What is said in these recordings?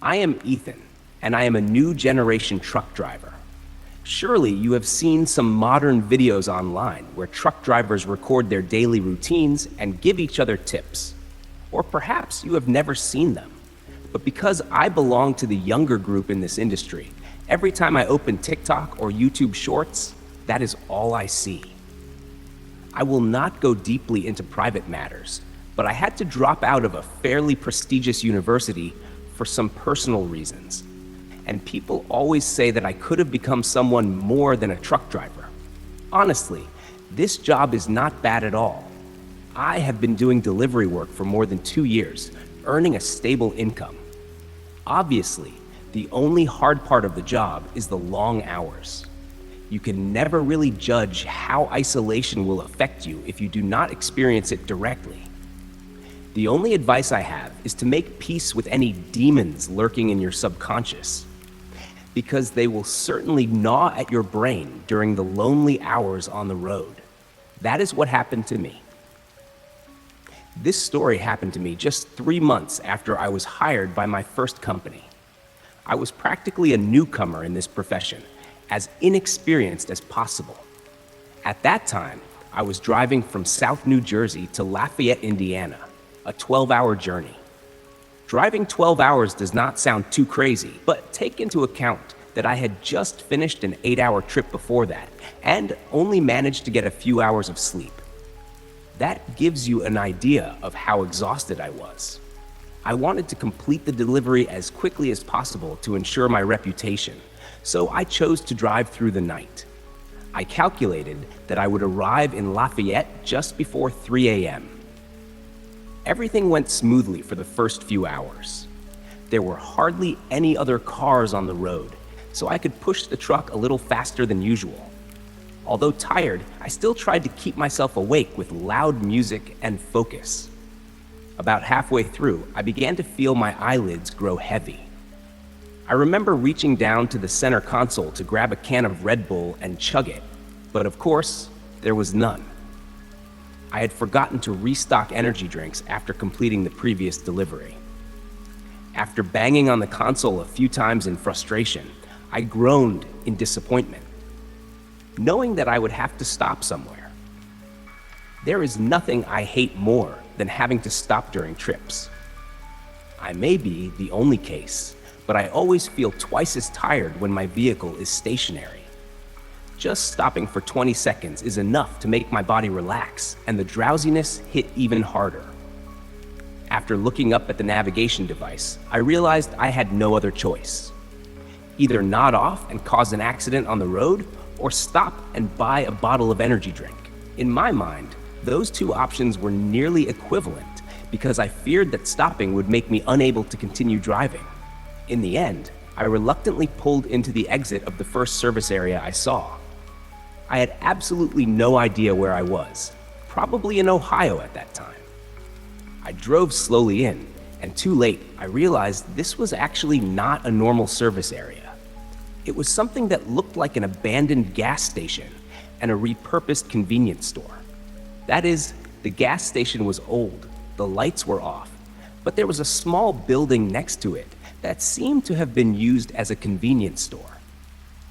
I am Ethan, and I am a new generation truck driver. Surely you have seen some modern videos online where truck drivers record their daily routines and give each other tips. Or perhaps you have never seen them. But because I belong to the younger group in this industry, every time I open TikTok or YouTube Shorts, that is all I see. I will not go deeply into private matters, but I had to drop out of a fairly prestigious university for some personal reasons. And people always say that I could have become someone more than a truck driver. Honestly, this job is not bad at all. I have been doing delivery work for more than 2 years, earning a stable income. Obviously, the only hard part of the job is the long hours. You can never really judge how isolation will affect you if you do not experience it directly. The only advice I have is to make peace with any demons lurking in your subconscious, because they will certainly gnaw at your brain during the lonely hours on the road. That is what happened to me. This story happened to me just 3 months after I was hired by my first company. I was practically a newcomer in this profession, as inexperienced as possible. At that time, I was driving from South New Jersey to Lafayette, Indiana, a 12-hour journey. Driving 12 hours does not sound too crazy, but take into account that I had just finished an 8-hour trip before that and only managed to get a few hours of sleep. That gives you an idea of how exhausted I was. I wanted to complete the delivery as quickly as possible to ensure my reputation, so I chose to drive through the night. I calculated that I would arrive in Lafayette just before 3 a.m. Everything went smoothly for the first few hours. There were hardly any other cars on the road, so I could push the truck a little faster than usual. Although tired, I still tried to keep myself awake with loud music and focus. About halfway through, I began to feel my eyelids grow heavy. I remember reaching down to the center console to grab a can of Red Bull and chug it, but of course, there was none. I had forgotten to restock energy drinks after completing the previous delivery. After banging on the console a few times in frustration, I groaned in disappointment, knowing that I would have to stop somewhere. There is nothing I hate more than having to stop during trips. I may be the only case, but I always feel twice as tired when my vehicle is stationary. Just stopping for 20 seconds is enough to make my body relax, and the drowsiness hit even harder. After looking up at the navigation device, I realized I had no other choice. Either nod off and cause an accident on the road, or stop and buy a bottle of energy drink. In my mind, those two options were nearly equivalent because I feared that stopping would make me unable to continue driving. In the end, I reluctantly pulled into the exit of the first service area I saw. I had absolutely no idea where I was, probably in Ohio at that time. I drove slowly in, and too late, I realized this was actually not a normal service area. It was something that looked like an abandoned gas station and a repurposed convenience store. That is, the gas station was old, the lights were off, but there was a small building next to it that seemed to have been used as a convenience store.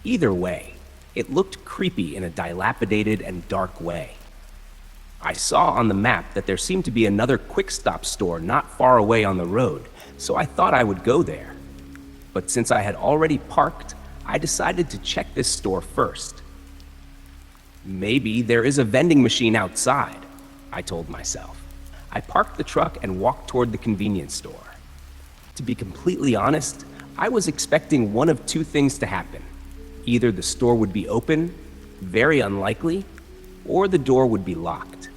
Either way, it looked creepy in a dilapidated and dark way. I saw on the map that there seemed to be another quick stop store not far away on the road, so I thought I would go there. But since I had already parked, I decided to check this store first. Maybe there is a vending machine outside, I told myself. I parked the truck and walked toward the convenience store. To be completely honest, I was expecting one of two things to happen. Either the store would be open, very unlikely, or the door would be locked.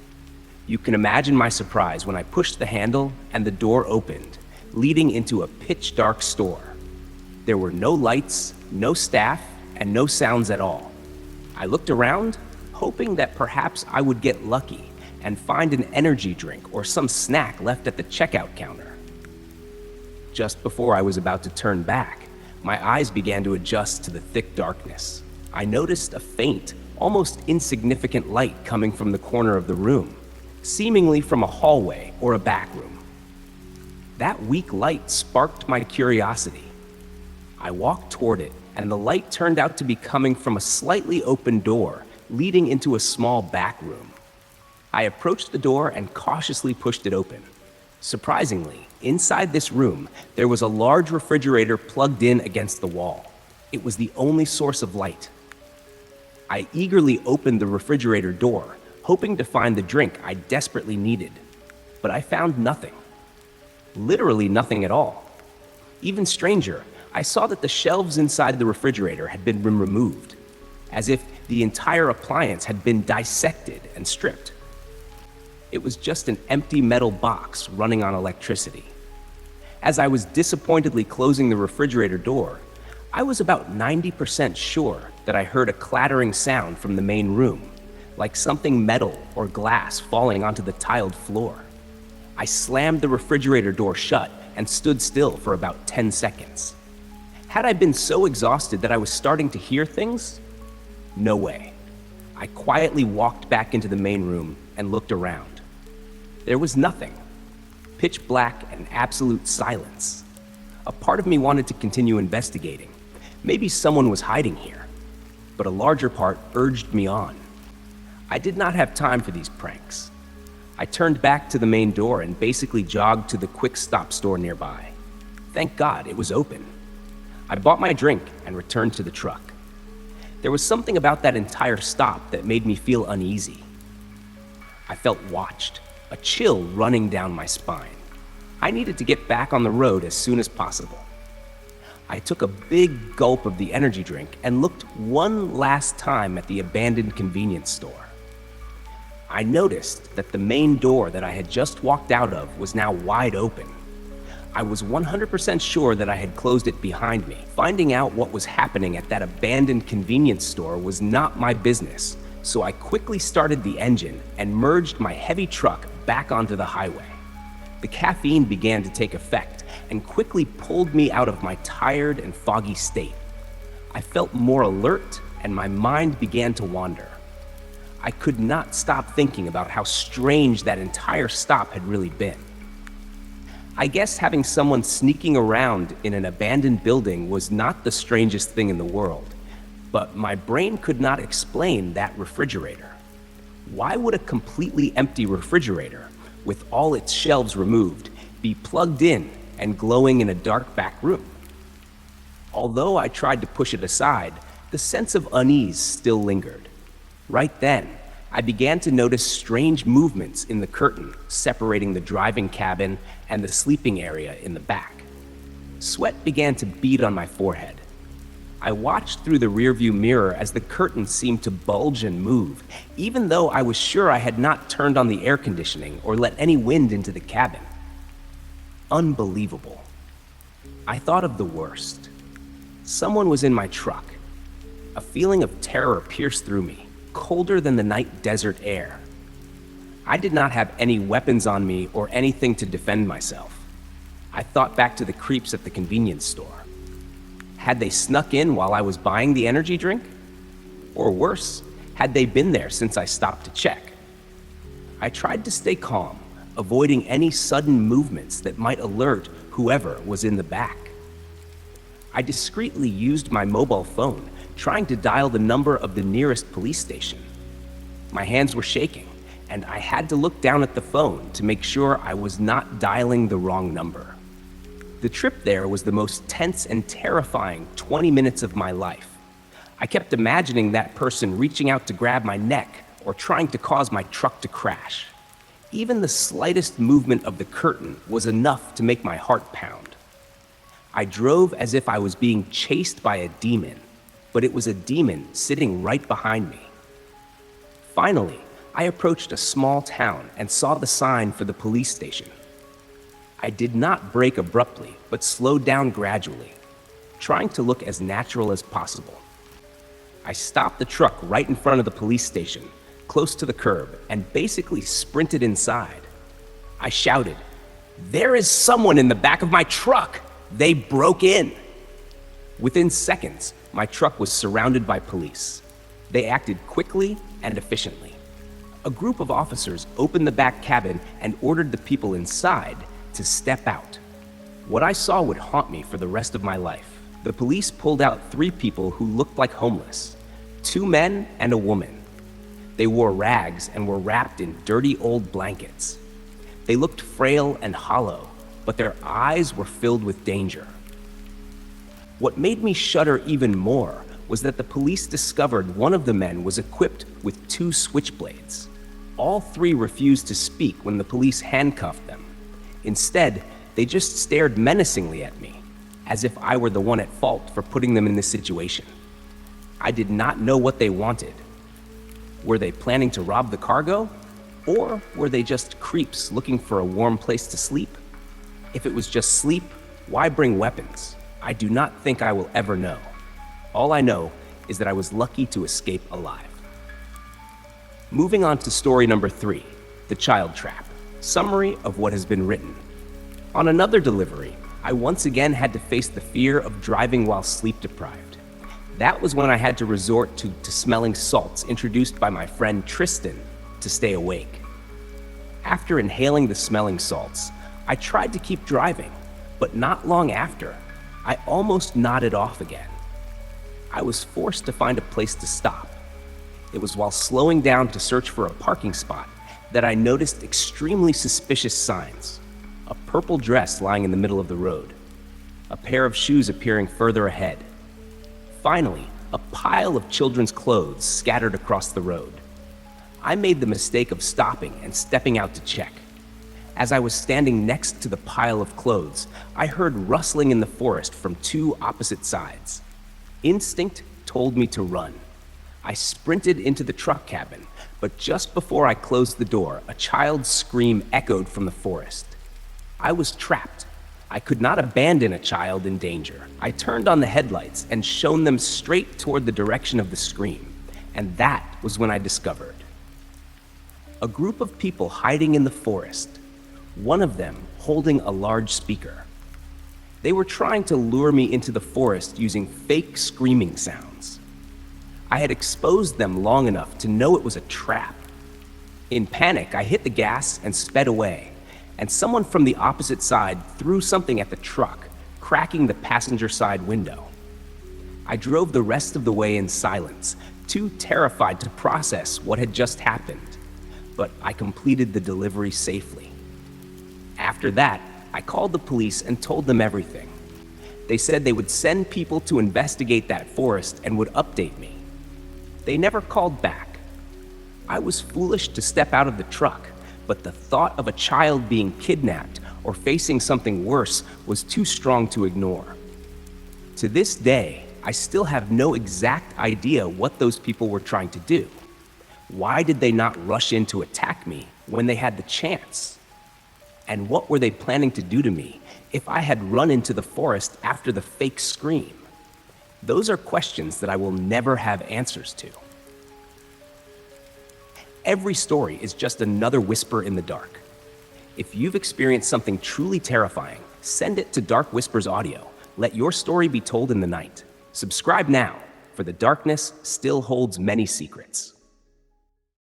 You can imagine my surprise when I pushed the handle and the door opened, leading into a pitch-dark store. There were no lights, no staff, and no sounds at all. I looked around, hoping that perhaps I would get lucky and find an energy drink or some snack left at the checkout counter. Just before I was about to turn back, my eyes began to adjust to the thick darkness. I noticed a faint, almost insignificant light coming from the corner of the room, seemingly from a hallway or a back room. That weak light sparked my curiosity. I walked toward it, and the light turned out to be coming from a slightly open door leading into a small back room. I approached the door and cautiously pushed it open. Surprisingly, inside this room, there was a large refrigerator plugged in against the wall. It was the only source of light. I eagerly opened the refrigerator door, hoping to find the drink I desperately needed. But I found nothing. Literally nothing at all. Even stranger, I saw that the shelves inside the refrigerator had been removed, as if the entire appliance had been dissected and stripped. It was just an empty metal box running on electricity. As I was disappointedly closing the refrigerator door, I was about 90% sure that I heard a clattering sound from the main room, like something metal or glass falling onto the tiled floor. I slammed the refrigerator door shut and stood still for about 10 seconds. Had I been so exhausted that I was starting to hear things? No way. I quietly walked back into the main room and looked around. There was nothing. Pitch black and absolute silence. A part of me wanted to continue investigating. Maybe someone was hiding here. But a larger part urged me on. I did not have time for these pranks. I turned back to the main door and basically jogged to the quick stop store nearby. Thank God it was open. I bought my drink and returned to the truck. There was something about that entire stop that made me feel uneasy. I felt watched, a chill running down my spine. I needed to get back on the road as soon as possible. I took a big gulp of the energy drink and looked one last time at the abandoned convenience store. I noticed that the main door that I had just walked out of was now wide open. I was 100% sure that I had closed it behind me. Finding out what was happening at that abandoned convenience store was not my business, so I quickly started the engine and merged my heavy truck back onto the highway. The caffeine began to take effect and quickly pulled me out of my tired and foggy state. I felt more alert and my mind began to wander. I could not stop thinking about how strange that entire stop had really been. I guess having someone sneaking around in an abandoned building was not the strangest thing in the world, but my brain could not explain that refrigerator. Why would a completely empty refrigerator, with all its shelves removed, be plugged in and glowing in a dark back room? Although I tried to push it aside, the sense of unease still lingered. Right then, I began to notice strange movements in the curtain separating the driving cabin and the sleeping area in the back. Sweat began to bead on my forehead. I watched through the rearview mirror as the curtain seemed to bulge and move, even though I was sure I had not turned on the air conditioning or let any wind into the cabin. Unbelievable. I thought of the worst. Someone was in my truck. A feeling of terror pierced through me, colder than the night desert air. I did not have any weapons on me or anything to defend myself. I thought back to the creeps at the convenience store. Had they snuck in while I was buying the energy drink? Or worse, had they been there since I stopped to check? I tried to stay calm, avoiding any sudden movements that might alert whoever was in the back. I discreetly used my mobile phone, trying to dial the number of the nearest police station. My hands were shaking, and I had to look down at the phone to make sure I was not dialing the wrong number. The trip there was the most tense and terrifying 20 minutes of my life. I kept imagining that person reaching out to grab my neck or trying to cause my truck to crash. Even the slightest movement of the curtain was enough to make my heart pound. I drove as if I was being chased by a demon, but it was a demon sitting right behind me. Finally, I approached a small town and saw the sign for the police station. I did not brake abruptly, but slowed down gradually, trying to look as natural as possible. I stopped the truck right in front of the police station, close to the curb, and basically sprinted inside. I shouted, "There is someone in the back of my truck! They broke in!" Within seconds, my truck was surrounded by police. They acted quickly and efficiently. A group of officers opened the back cabin and ordered the people inside to step out. What I saw would haunt me for the rest of my life. The police pulled out 3 people who looked like homeless, 2 men and a woman. They wore rags and were wrapped in dirty old blankets. They looked frail and hollow, but their eyes were filled with danger. What made me shudder even more was that the police discovered one of the men was equipped with 2 switchblades. All 3 refused to speak when the police handcuffed them. Instead, they just stared menacingly at me, as if I were the one at fault for putting them in this situation. I did not know what they wanted. Were they planning to rob the cargo? Or were they just creeps looking for a warm place to sleep? If it was just sleep, why bring weapons? I do not think I will ever know. All I know is that I was lucky to escape alive. Moving on to story number 3, the child trap. Summary of what has been written. On another delivery, I once again had to face the fear of driving while sleep deprived. That was when I had to resort to smelling salts introduced by my friend Tristan to stay awake. After inhaling the smelling salts, I tried to keep driving, but not long after, I almost nodded off again. I was forced to find a place to stop. It was while slowing down to search for a parking spot that I noticed extremely suspicious signs. A purple dress lying in the middle of the road, a pair of shoes appearing further ahead. Finally, a pile of children's clothes scattered across the road. I made the mistake of stopping and stepping out to check. As I was standing next to the pile of clothes, I heard rustling in the forest from 2 opposite sides. Instinct told me to run. I sprinted into the truck cabin, but just before I closed the door, a child's scream echoed from the forest. I was trapped. I could not abandon a child in danger. I turned on the headlights and shone them straight toward the direction of the scream, and that was when I discovered a group of people hiding in the forest, one of them holding a large speaker. They were trying to lure me into the forest using fake screaming sounds. I had exposed them long enough to know it was a trap. In panic, I hit the gas and sped away, and someone from the opposite side threw something at the truck, cracking the passenger side window. I drove the rest of the way in silence, too terrified to process what had just happened, but I completed the delivery safely. After that, I called the police and told them everything. They said they would send people to investigate that forest and would update me. They never called back. I was foolish to step out of the truck, but the thought of a child being kidnapped or facing something worse was too strong to ignore. To this day, I still have no exact idea what those people were trying to do. Why did they not rush in to attack me when they had the chance? And what were they planning to do to me if I had run into the forest after the fake scream? Those are questions that I will never have answers to. Every story is just another whisper in the dark. If you've experienced something truly terrifying, send it to Dark Whispers Audio. Let your story be told in the night. Subscribe now, for the darkness still holds many secrets.